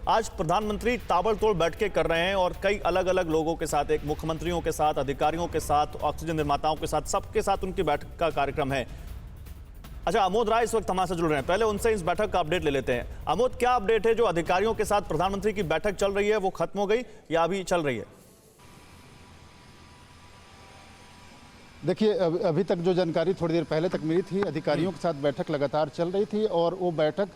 आज प्रधानमंत्री ताबड़तोड़ बैठकें कर रहे हैं और कई अलग अलग लोगों के साथ, एक मुख्यमंत्रियों के साथ, अधिकारियों के साथ, ऑक्सीजन निर्माताओं के साथ, सबके साथ उनकी बैठक का कार्यक्रम है। अच्छा, आमोद राय इस वक्त हमारे साथ जुड़ रहे हैं। पहले उनसे इस बैठक का अपडेट ले लेते हैं। आमोद, क्या अपडेट है? जो अधिकारियों के साथ प्रधानमंत्री की बैठक चल रही है वो खत्म हो गई या अभी चल रही है? देखिए, अभी तक जो जानकारी थोड़ी देर पहले तक मिली थी, अधिकारियों के साथ बैठक लगातार चल रही थी और वो बैठक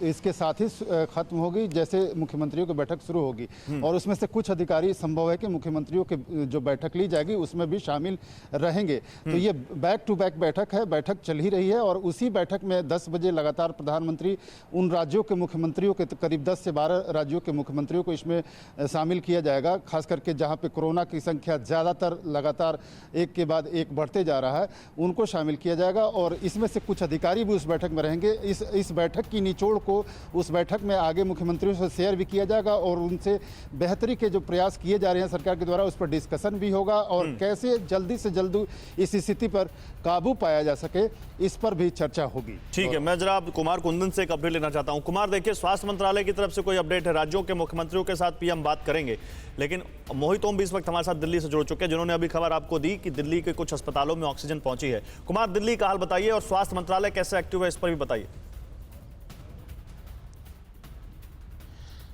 इसके साथ ही खत्म होगी जैसे मुख्यमंत्रियों की बैठक शुरू होगी। और उसमें से कुछ अधिकारी संभव है कि मुख्यमंत्रियों की जो बैठक ली जाएगी उसमें भी शामिल रहेंगे। तो ये बैक टू बैक बैठक है, बैठक चल ही रही है और उसी बैठक में 10 बजे लगातार प्रधानमंत्री उन राज्यों के मुख्यमंत्रियों के, करीब 10 से 12 राज्यों के मुख्यमंत्रियों को इसमें शामिल किया जाएगा। खास करके जहाँ पे कोरोना की संख्या ज़्यादातर लगातार एक के बाद एक बढ़ते जा रहा है, उनको शामिल किया जाएगा और इसमें से कुछ अधिकारी भी उस बैठक में रहेंगे। इस बैठक की निचोड़ को उस बैठक में आगे मुख्यमंत्रियों से शेयर भी किया जाएगा और उनसे बेहतरी के जो प्रयास किए जा रहे हैं सरकार के द्वारा उस पर डिस्कशन भी होगा और कैसे जल्दी से जल्दी इस स्थिति पर काबू पाया जा सके इस पर भी चर्चा होगी। ठीक है, मैं जरा कुमार कुंदन से एक अपडेट लेना चाहता हूं। कुमार, देखिए, स्वास्थ्य मंत्रालय की तरफ से कोई अपडेट है? राज्यों के मुख्यमंत्रियों के साथ पीएम बात करेंगे, लेकिन मोहित ओम भी इस वक्त हमारे साथ दिल्ली से जुड़ चुके हैं, जिन्होंने अभी खबर आपको दी कि दिल्ली के कुछ अस्पतालों में ऑक्सीजन पहुंची है। कुमार, दिल्ली का हाल बताइए और स्वास्थ्य मंत्रालय कैसे एक्टिव है इस पर भी बताइए।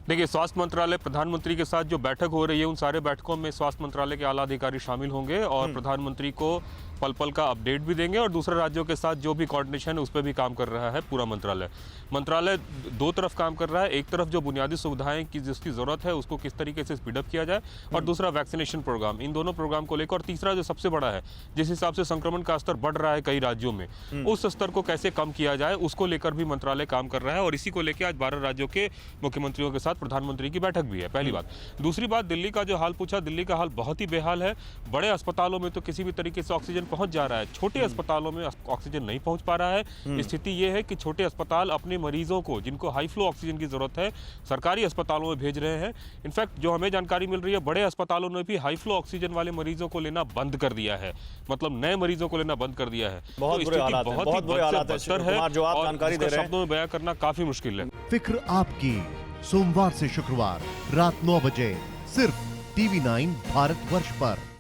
देखिए, स्वास्थ्य मंत्रालय प्रधानमंत्री के साथ जो बैठक हो रही है उन सारे बैठकों में स्वास्थ्य मंत्रालय के आला अधिकारी शामिल होंगे और प्रधानमंत्री को पल पल का अपडेट भी देंगे और दूसरे राज्यों के साथ जो भी कोऑर्डिनेशन है उस पर भी काम कर रहा है पूरा मंत्रालय दो तरफ काम कर रहा है। एक तरफ जो बुनियादी सुविधाएं की जिसकी ज़रूरत है उसको किस तरीके से स्पीडअप किया जाए और दूसरा वैक्सीनेशन प्रोग्राम, इन दोनों प्रोग्राम को लेकर, और तीसरा जो सबसे बड़ा है, जिस हिसाब से संक्रमण का स्तर बढ़ रहा है कई राज्यों में, उस स्तर को कैसे कम किया जाए उसको लेकर भी मंत्रालय काम कर रहा है और इसी को लेकर आज 12 राज्यों के मुख्यमंत्रियों के साथ प्रधानमंत्री की बैठक भी है। पहली बात। दूसरी बात, दिल्ली का जो हाल पूछा, दिल्ली का हाल बहुत ही बेहाल है। बड़े अस्पतालों में तो किसी भी तरीके से ऑक्सीजन पहुंच जा रहा है, छोटे अस्पतालों में ऑक्सीजन नहीं पहुंच पा रहा है। स्थिति यह है कि छोटे अस्पताल अपने मरीजों को, जिनको हाई फ्लो ऑक्सीजन की जरूरत है, सरकारी अस्पतालों में भेज रहे हैं। इनफैक्ट जो हमें जानकारी मिल रही है, बड़े अस्पतालों ने भी हाई फ्लो ऑक्सीजन वाले मरीजों को लेना बंद कर दिया है, मतलब नए मरीजों को लेना बंद कर दिया है। बहुत बुरे हालात हैं, बहुत बुरे हालात हैं जो आप जानकारी दे रहे हैं, शब्दों में बयां करना काफी मुश्किल है। फिक्र आपकी, सोमवार से शुक्रवार रात 9 बजे सिर्फ TV9 भारतवर्ष पर।